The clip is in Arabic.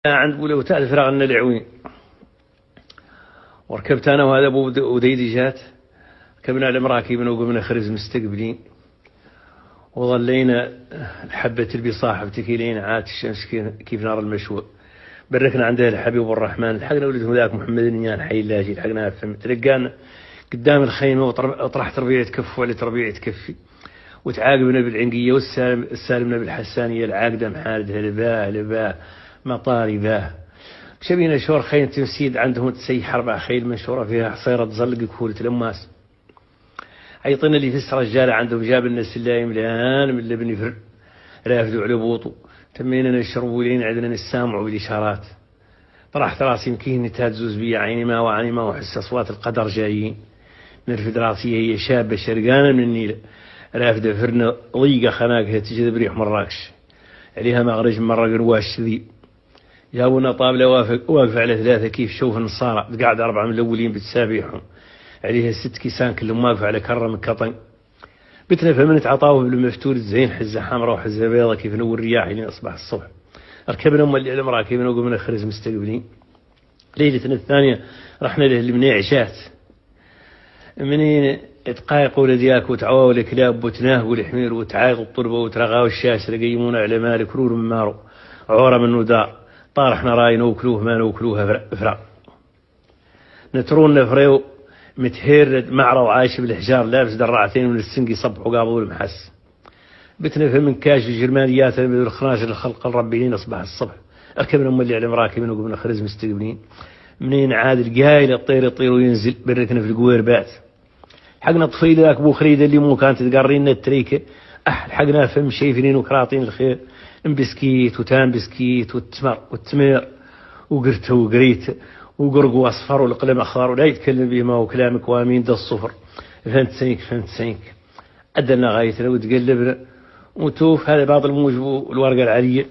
عند بولوتات فراغنا العوين، وركبت أنا وهذا أبو وديدي جات، ركبنا على مراكبنا وقمنا خرز مستقبلين، وظلينا حبة البي صاحبتك لين عاد الشمس كيف نار المشوى. بركنا عند الحبيب الرحمن، لحقنا ولدهم ذاك محمد النيان حي اللاجي، لحقنا تلقانا قدام الخيمة وطرحت ربيعة كف ولا ربيعة كفي، وتعاقبنا بالعنقية والسالمنا بالحسانية العاقدة محاردها لباه مطاري باه. شبينا شور خيل تنسيد عندهم تسيح 4 خيل منشورة فيها حصيرة تزلق كولة الأماس. عيطنا اللي في رجالة عندهم جاب لنا سلايم لان من اللي بنفر رافدوا على بوطو، تمينا نشربوا لين عندنا نسامعوا بالإشارات. طرحت راسي يمكن نتهزز بي عيني ما وعيني ما وحس أصوات القدر جايين. نرفد راسي هي شابة شرقانة من النيل رافدة فرنا ضيقة خناقها تجذب ريح مراكش عليها مغرج مرة قرواش ذي. جابونا طابلة واقفة على 3 كيف شوف النصارى قاعد 4 من الأولين بتسابيحهم عليها 6 كيسان كلهم واقفة على كرة من كطن. بتنا فمنت عطاوه بالمفتول الزين حزة حمراء وحزة بيضة كيف نور الرياح لين أصبح الصبح. ركبنا أم اللي على مراكبنا وقمنا خرز مستقبلين. ليلتنا الثانية رحنا له المناعشات منين تقايق ولدياك وتعواو الكلاب وتناه والحمير وتعايق الطربة وترغاو الشاش لقيمونا على مالك رور من مارو عورة من ندار طارحنا راي نوكلوه ما نوكلوها فرا. نترون نفريو متهير معرة وعايش بالحجار لابس درعتين من السنقي صبحوا قابضوا المحس. بتنفهم من كاش الجرمانيات من الخناش الخلق الربيين أصبح الصبح. ركبنا أم اللي على مراكبين وقمنا خرز مستقبلين. منين عاد القايل الطير يطير وينزل بركنا في القوير بات. حقنا طفيل ذاك بو خريد اللي مو كانت تقرينا التريكة حقنا فم شايفين وكراطين الخير بسكيت وتان بسكيت والتمر وقرته وقريته وقرق واصفر والقلم اخضر ولا يتكلم بهما وكلام كوامين ده الصفر. فهمت سينك عدلنا غايتنا وتقلبنا وتوف هذا بعض الموجب والورقة العالية